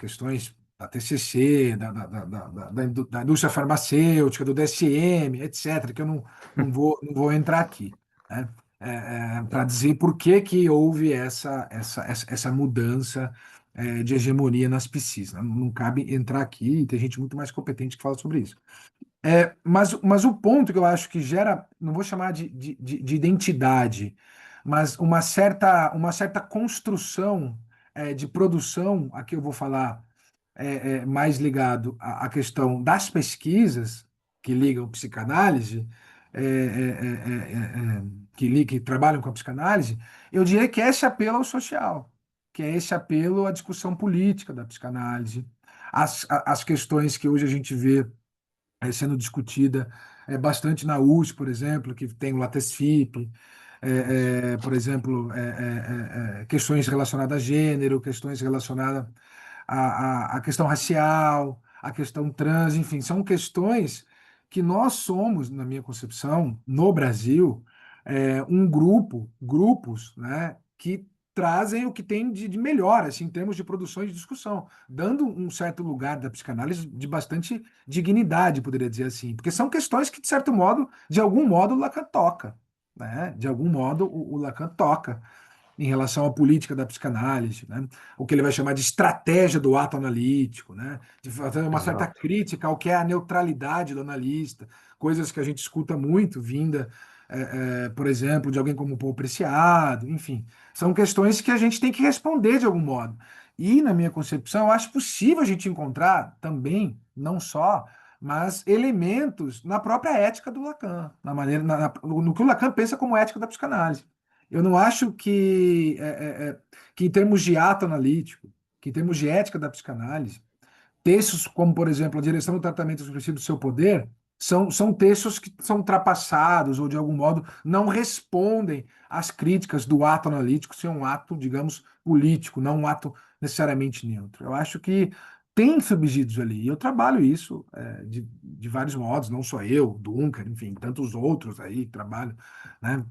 da TCC, da indústria farmacêutica, do DSM, etc., que eu não vou entrar aqui, né? Para dizer por que que houve essa mudança de hegemonia nas PSIs, né? Não cabe entrar aqui, e tem gente muito mais competente que fala sobre isso. Mas o ponto que eu acho que gera, não vou chamar de identidade, mas uma certa construção de produção, aqui eu vou falar mais ligado à questão das pesquisas que ligam psicanálise, que trabalham com a psicanálise, eu diria que é esse apelo ao social, que é esse apelo à discussão política da psicanálise, as questões que hoje a gente vê sendo discutida bastante na USP, por exemplo, que tem o LATESFIP, por exemplo, questões relacionadas a gênero, questões relacionadas à questão racial, à questão trans, enfim, são questões que nós somos, na minha concepção, no Brasil, grupos, né, que trazem o que tem de melhor, assim, em termos de produção e de discussão, dando um certo lugar da psicanálise de bastante dignidade, poderia dizer assim, porque são questões que, de certo modo, de algum modo, o Lacan toca, né? De algum modo, o Lacan toca em relação à política da psicanálise, né? O que ele vai chamar de estratégia do ato analítico, né? De fazer uma certa Exato. crítica ao que é a neutralidade do analista, coisas que a gente escuta muito, vinda, por exemplo, de alguém como Paul Preciado, enfim, são questões que a gente tem que responder de algum modo. E, na minha concepção, eu acho possível a gente encontrar também, não só, mas elementos na própria ética do Lacan, na maneira, no que o Lacan pensa como ética da psicanálise. Eu não acho que em termos de ato analítico, que em termos de ética da psicanálise, textos como, por exemplo, a direção do tratamento expressivo do seu poder, são textos que são ultrapassados ou, de algum modo, não respondem às críticas do ato analítico ser um ato, digamos, político, não um ato necessariamente neutro. Eu acho que tem subsídios ali, e eu trabalho isso de vários modos, não só eu, Duncan, enfim, tantos outros aí que trabalham, né?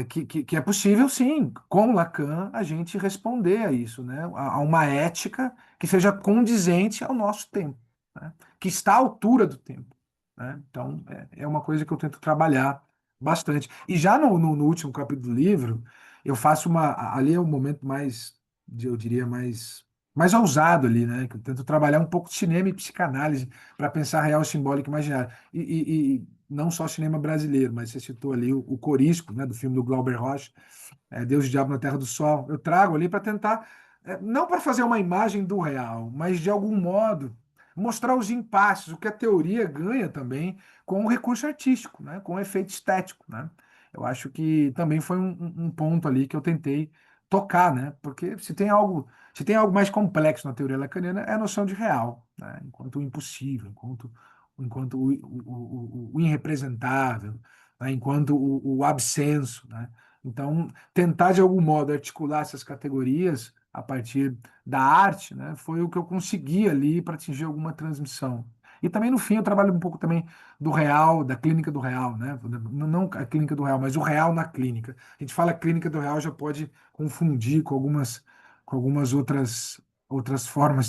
Que é possível, sim, com Lacan, a gente responder a isso, né? A uma ética que seja condizente ao nosso tempo, né? Que está à altura do tempo, né? Então, é uma coisa que eu tento trabalhar bastante. E já no último capítulo do livro, eu faço ali é um momento mais, eu diria, mais ousado ali, né? Que eu tento trabalhar um pouco de cinema e psicanálise para pensar real, simbólico e imaginário. E não só cinema brasileiro, mas você citou ali o Corisco, né? Do filme do Glauber Rocha, Deus e o Diabo na Terra do Sol. Eu trago ali para tentar não para fazer uma imagem do real, mas de algum modo mostrar os impasses, o que a teoria ganha também com o recurso artístico, né? Com o efeito estético, né? Eu acho que também foi um ponto ali que eu tentei tocar, né? Porque se tem algo mais complexo na teoria lacaniana é a noção de real, né? Enquanto o impossível, enquanto o irrepresentável, né? Enquanto o absenso, né? Então, tentar de algum modo articular essas categorias a partir da arte, né, foi o que eu consegui ali para atingir alguma transmissão. E também, no fim, eu trabalho um pouco também do real, da clínica do real, né? Não a clínica do real, mas o real na clínica. A gente fala clínica do real, já pode confundir com algumas outras formas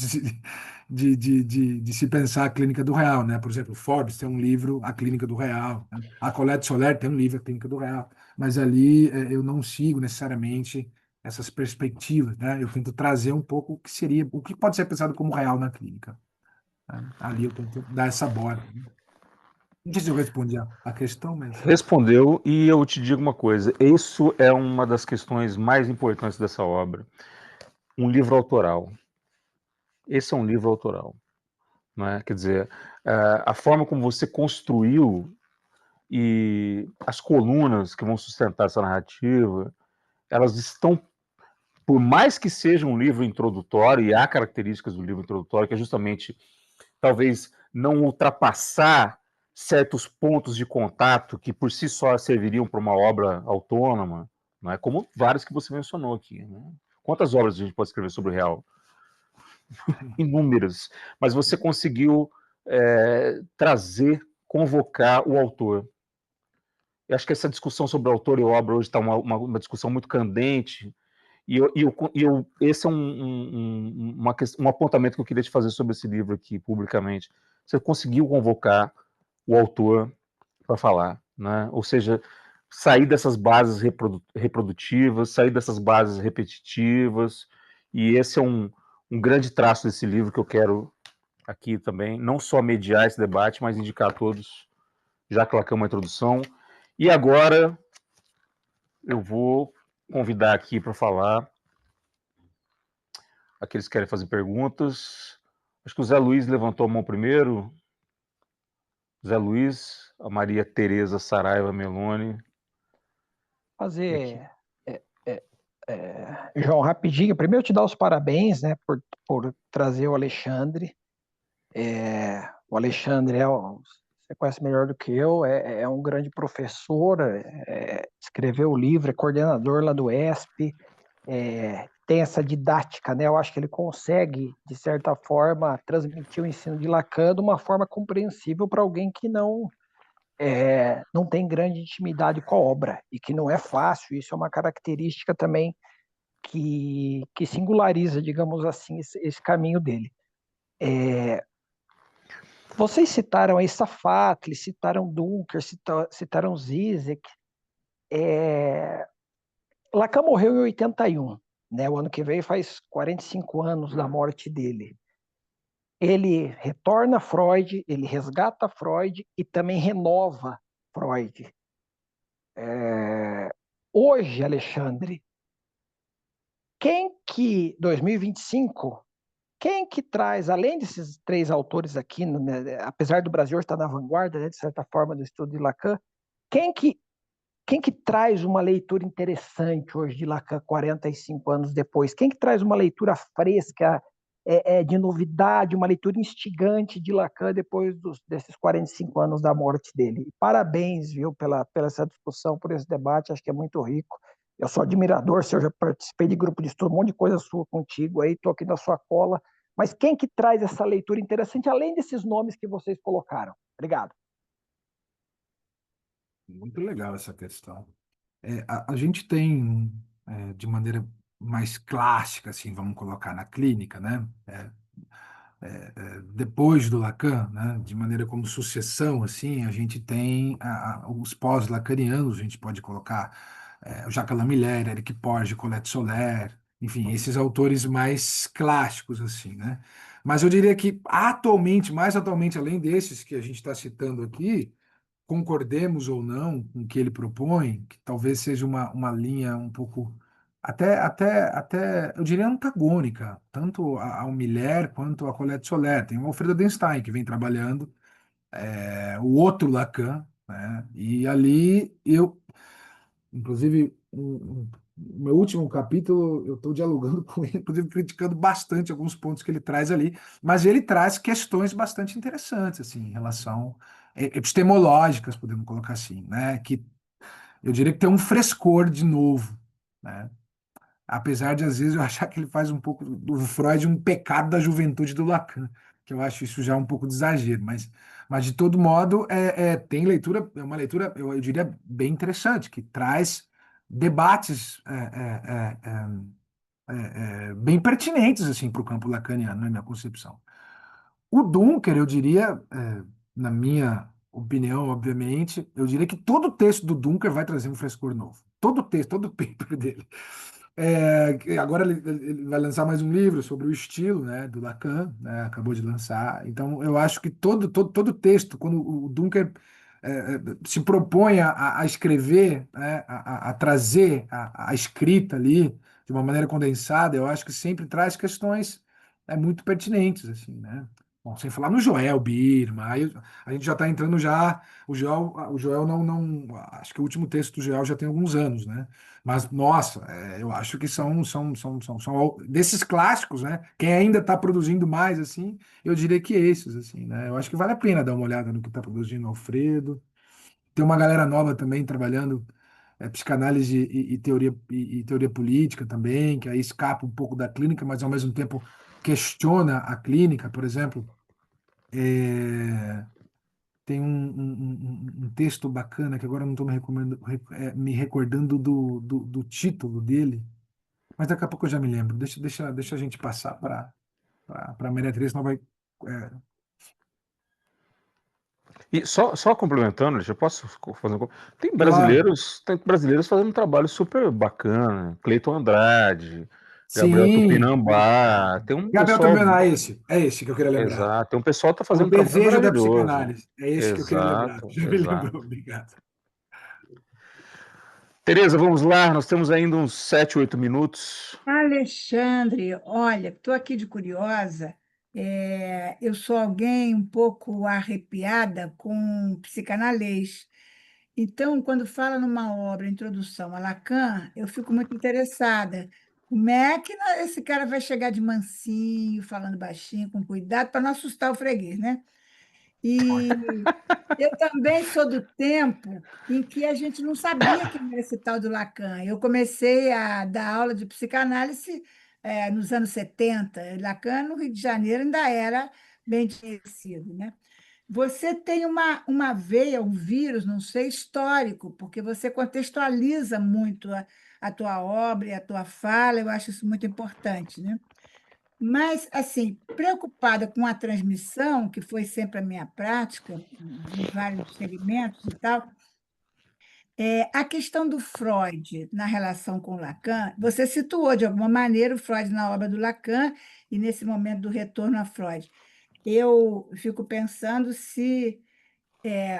de se pensar a clínica do real, né? Por exemplo, Forbes tem um livro, A Clínica do Real, né? A Colette Soler tem um livro, A Clínica do Real. Mas ali eu não sigo necessariamente essas perspectivas, né? Eu tento trazer um pouco o que seria, o que pode ser pensado como real na clínica, né? Ali eu tento dar essa borda, né? Não sei se eu respondi a questão, mas... Respondeu, e eu te digo uma coisa: isso é uma das questões mais importantes dessa obra. Um livro autoral. Esse é um livro autoral, né? Quer dizer, a forma como você construiu e as colunas que vão sustentar essa narrativa, elas estão, por mais que seja um livro introdutório, e há características do livro introdutório, que é justamente, talvez, não ultrapassar certos pontos de contato que por si só serviriam para uma obra autônoma, não é? Como vários que você mencionou aqui, né? Quantas obras a gente pode escrever sobre o real? Inúmeras. Mas você conseguiu trazer, convocar o autor. Eu acho que essa discussão sobre autor e obra hoje está uma discussão muito candente, esse é um apontamento que eu queria te fazer sobre esse livro aqui, publicamente. Você conseguiu convocar o autor para falar, né? Ou seja, sair dessas bases reprodutivas, sair dessas bases repetitivas, e esse é um grande traço desse livro que eu quero aqui também, não só mediar esse debate, mas indicar a todos, já que colocamos uma introdução. E agora eu vou convidar aqui para falar aqueles que querem fazer perguntas. Acho que o Zé Luiz levantou a mão primeiro. Zé Luiz, a Maria Tereza Saraiva Meloni. Fazer, João, rapidinho. Primeiro, te dar os parabéns, né, por trazer o Alexandre. O Alexandre você conhece melhor do que eu, é um grande professor, escreveu o livro, é coordenador lá do ESP, tem essa didática, né? Eu acho que ele consegue, de certa forma, transmitir o ensino de Lacan de uma forma compreensível para alguém que não tem grande intimidade com a obra, e que não é fácil. Isso é uma característica também que singulariza, digamos assim, esse caminho dele. Vocês citaram aí Safatli, citaram Dunker, citaram Zizek. Lacan morreu em 81, né? O ano que vem faz 45 anos da morte dele. Ele retorna a Freud, ele resgata Freud e também renova Freud. Hoje, Alexandre, 2025, quem que traz, além desses três autores aqui, né, apesar do Brasil estar na vanguarda, né, de certa forma, do estudo de Lacan, quem que traz uma leitura interessante hoje de Lacan 45 anos depois? Quem que traz uma leitura fresca, de novidade, uma leitura instigante de Lacan depois desses 45 anos da morte dele? E parabéns, viu, pela essa discussão, por esse debate, acho que é muito rico. Eu sou admirador, eu já participei de grupo de estudo, um monte de coisa sua contigo aí, estou aqui na sua cola. Mas quem que traz essa leitura interessante, além desses nomes que vocês colocaram? Obrigado. Muito legal essa questão. A gente tem, de maneira mais clássica, assim, vamos colocar na clínica, né? Depois do Lacan, né? De maneira como sucessão, assim, a gente tem os pós-lacanianos, a gente pode colocar o Jacques Lamillère, Eric Porges, Colette Soler, enfim, esses autores mais clássicos, assim, né? Mas eu diria que atualmente, mais atualmente, além desses que a gente está citando aqui, concordemos ou não com o que ele propõe, que talvez seja uma linha um pouco, até, eu diria antagônica, tanto ao Miller quanto a Colette Soler. Tem o Alfredo Denstein, que vem trabalhando o outro Lacan, né? E ali inclusive, no meu último capítulo, eu estou dialogando com ele, inclusive criticando bastante alguns pontos que ele traz ali, mas ele traz questões bastante interessantes, assim, em relação epistemológicas, podemos colocar assim, né? Que eu diria que tem um frescor de novo, né? apesar de, às vezes, eu achar que ele faz um pouco do Freud um pecado da juventude do Lacan, que eu acho isso já um pouco de exagero, mas de todo modo, tem leitura, é uma leitura, eu diria, bem interessante, que traz debates bem pertinentes assim, para o campo lacaniano, na minha concepção. O Dunker, eu diria, na minha opinião, obviamente, eu diria que todo texto do Dunker vai trazer um frescor novo. Todo texto, todo paper dele. Agora ele vai lançar mais um livro sobre o estilo, né, do Lacan, né, acabou de lançar. Então, eu acho que todo texto, quando o Dunker se propõe a escrever, né, a trazer a escrita ali de uma maneira condensada, eu acho que sempre traz questões muito pertinentes, assim, né? Bom, sem falar no Joel Birman, aí a gente já está entrando já. O Joel não. Acho que o último texto do Joel já tem alguns anos, né? Mas, nossa, eu acho que são desses clássicos, né? Quem ainda está produzindo mais, assim, eu diria que esses, assim, né? Eu acho que vale a pena dar uma olhada no que está produzindo o Alfredo. Tem uma galera nova também trabalhando psicanálise e teoria política também, que aí escapa um pouco da clínica, mas ao mesmo tempo questiona a clínica, por exemplo. Tem um texto bacana que agora eu não estou me recordando do título dele, mas daqui a pouco eu já me lembro. Deixa a gente passar para a Maria Teresa, senão vai. E só complementando, já posso fazer Claro. tem brasileiros fazendo um trabalho super bacana, Cleiton Andrade, Gabriel Sim. Tupinambá, tem um Gabriel pessoal, Tupinambá, esse que eu queria lembrar. exato, tem um pessoal que está O fazendo um trabalho desejo da maravilhoso. psicanálise. É esse que eu queria lembrar. Exato, Já me lembrou, exato. obrigado. Tereza, vamos lá, nós temos ainda uns 7, 8 minutos. Alexandre, olha, estou aqui de curiosa. Eu sou alguém um pouco arrepiada com psicanalês. Então, quando fala numa obra, Introdução a Lacan, eu fico muito interessada. Como é que esse cara vai chegar de mansinho, falando baixinho, com cuidado, para não assustar o freguês, né? E eu também sou do tempo em que a gente não sabia quem era esse tal do Lacan. Eu comecei a dar aula de psicanálise nos anos 70. Lacan, no Rio de Janeiro, ainda era bem conhecido, né? Você tem uma veia, um vírus, não sei, histórico, porque você contextualiza muito a tua obra e a tua fala, eu acho isso muito importante, né? Mas, assim, preocupada com a transmissão, que foi sempre a minha prática, em vários segmentos e tal, a questão do Freud na relação com Lacan, você situou de alguma maneira o Freud na obra do Lacan e nesse momento do retorno a Freud. Eu fico pensando se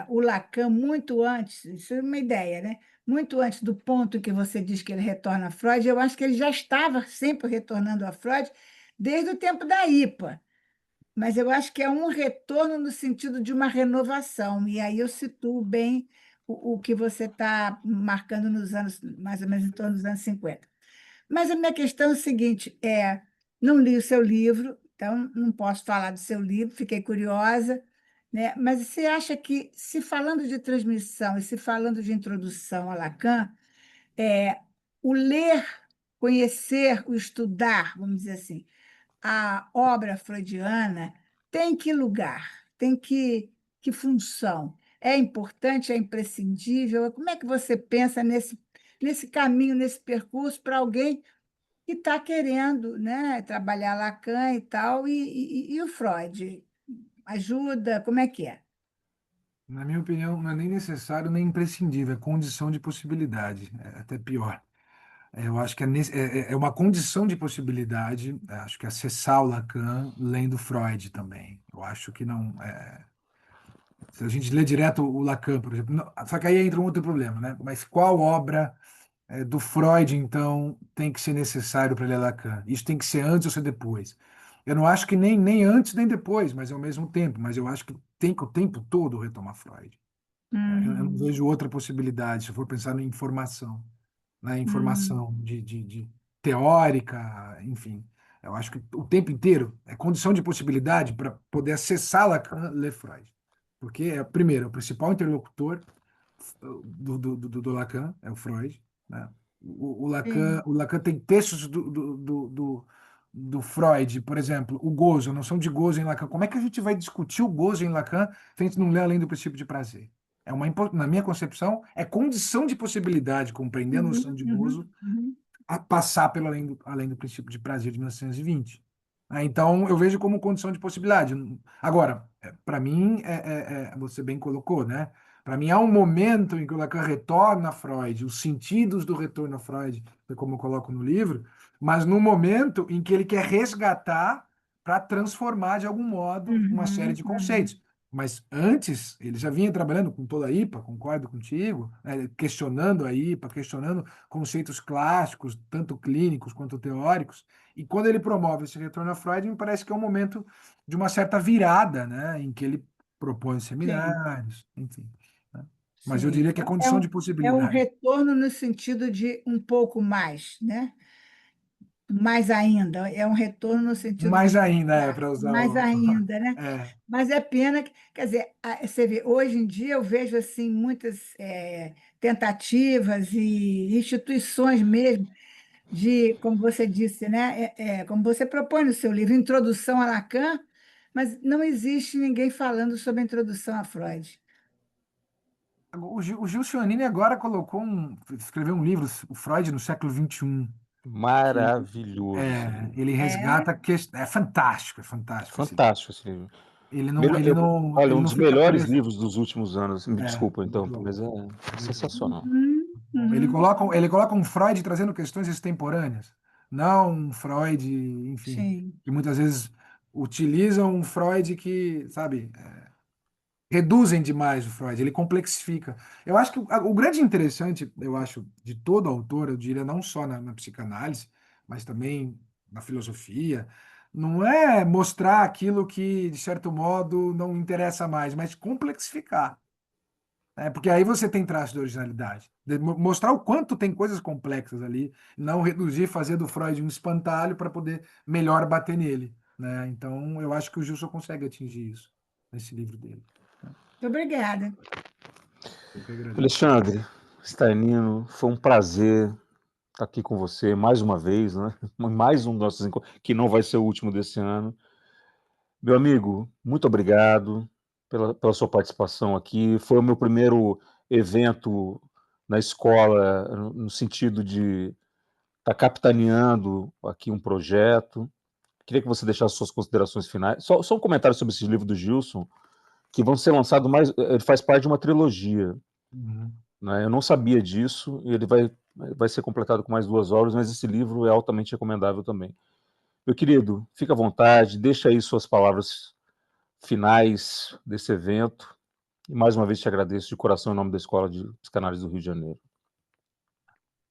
o Lacan, muito antes, isso é uma ideia, né? Muito antes do ponto em que você diz que ele retorna a Freud, eu acho que ele já estava sempre retornando a Freud desde o tempo da IPA, mas eu acho que é um retorno no sentido de uma renovação, e aí eu situo bem o que você está marcando nos anos, mais ou menos em torno dos anos 50. Mas a minha questão é o seguinte, não li o seu livro, então não posso falar do seu livro, fiquei curiosa, né? Mas você acha que, se falando de transmissão e se falando de introdução a Lacan, o ler, conhecer, o estudar, vamos dizer assim, a obra freudiana tem que lugar, tem que função? É importante, é imprescindível? Como é que você pensa nesse caminho, nesse percurso para alguém que está querendo, né, trabalhar Lacan e tal, e o Freud? Ajuda? Como é que é? Na minha opinião, não é nem necessário nem imprescindível, é condição de possibilidade, é até pior. Eu acho que é uma condição de possibilidade, acho que acessar o Lacan lendo Freud também. Eu acho que não. Se a gente lê direto o Lacan, por exemplo, só que aí entra um outro problema, né? Mas qual obra do Freud, então, tem que ser necessário para ler Lacan? Isso tem que ser antes ou ser depois? Eu não acho que nem antes nem depois, mas ao mesmo tempo. Mas eu acho que tem que o tempo todo retomar Freud. Eu não Hum, vejo outra possibilidade, se eu for pensar em informação, né? hum, Informação de teórica, enfim. Eu acho que o tempo inteiro é condição de possibilidade para poder acessar Lacan, ler Freud. Porque, primeiro, é o principal interlocutor do Lacan, é o Freud, né? Sim. O Lacan tem textos do Freud, por exemplo, o gozo, a noção de gozo em Lacan. Como é que a gente vai discutir o gozo em Lacan se a gente não lê Além do Princípio de Prazer? Na minha concepção, é condição de possibilidade, compreender a noção Uhum, de uhum, gozo, uhum. a passar pelo além do princípio de prazer de 1920. Então, eu vejo como condição de possibilidade. Agora, para mim, você bem colocou, né? Para mim, há um momento em que o Lacan retorna a Freud, os sentidos do retorno a Freud, como eu coloco no livro, mas no momento em que ele quer resgatar para transformar, de algum modo, uma série Uhum, de uhum. conceitos. Mas antes, ele já vinha trabalhando com toda a IPA, concordo contigo, né? Questionando a IPA, questionando conceitos clássicos, tanto clínicos quanto teóricos. E quando ele promove esse retorno a Freud, me parece que é um momento de uma certa virada, né, em que ele propõe Sim, seminários, enfim. Né? Mas eu sim. diria que é É condição um, de é um possibilidade. retorno no sentido de um pouco mais, né? Mais ainda, é um retorno no sentido Mais de ainda, buscar para usar mais o. ainda, né? É, Mas é pena que, quer dizer, você vê, hoje em dia eu vejo assim muitas tentativas e instituições mesmo de, como você disse, né? Como você propõe no seu livro, Introdução a Lacan, mas não existe ninguém falando sobre a introdução a Freud. o Gil Cionini agora escreveu um livro, o Freud no século XXI, que Maravilhoso esse livro. ele É, resgata é fantástico esse livro. Fantástico esse livro. Ele não, ele não, Olha, ele um não dos fica melhores preso. livros dos últimos anos. Me desculpa, então, Muito bom, mas é muito bom. sensacional. uhum, Bom, ele uhum, coloca, ele coloca um Freud trazendo questões extemporâneas, não um Freud, enfim, sim, que muitas vezes utilizam um Freud que, sabe, reduzem demais o Freud, ele complexifica. Eu acho que o grande interessante, eu acho, de todo autor, eu diria, não só na psicanálise, mas também na filosofia, não é mostrar aquilo que, de certo modo, não interessa mais, mas complexificar, né? Porque aí você tem traço de originalidade. Mostrar o quanto tem coisas complexas ali, não reduzir, fazer do Freud um espantalho para poder melhor bater nele, né? Então, eu acho que o Gilson consegue atingir isso nesse livro dele, né? muito obrigada. Eu que agradeço. Alexandre, Starnino, foi um prazer estar aqui com você mais uma vez, né? Mais um dos nossos encontros, que não vai ser o último desse ano. Meu amigo, muito obrigado pela sua participação aqui. Foi o meu primeiro evento na escola, no sentido de estar capitaneando aqui um projeto. Queria que você deixasse suas considerações finais. Só um comentário sobre esse livro do Gilson, que vão ser lançados mais. Ele faz parte de uma trilogia, Uhum. né? Eu não sabia disso, e ele vai ser completado com mais 2 obras, mas esse livro é altamente recomendável também. Meu querido, fica à vontade, deixa aí suas palavras finais desse evento. E mais uma vez te agradeço de coração em nome da Escola de Psicanálise do Rio de Janeiro.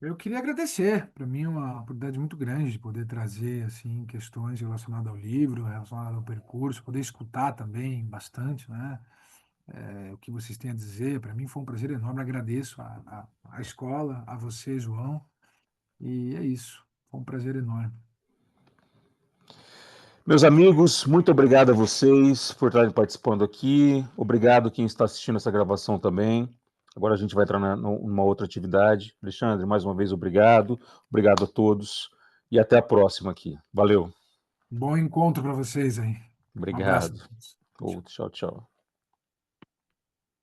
Eu queria agradecer. Para mim é uma oportunidade muito grande de poder trazer assim questões relacionadas ao livro, relacionadas ao percurso, poder escutar também bastante, né? O que vocês têm a dizer. Para mim foi um prazer enorme. Agradeço a escola, a você, João. E é isso. Foi um prazer enorme. Meus amigos, muito obrigado a vocês por estarem participando aqui. Obrigado quem está assistindo essa gravação também. Agora a gente vai entrar numa outra atividade. Alexandre, mais uma vez, obrigado. Obrigado a todos. E até a próxima aqui. Valeu. Bom encontro para vocês aí. Um abraço. Obrigado. Tchau, tchau.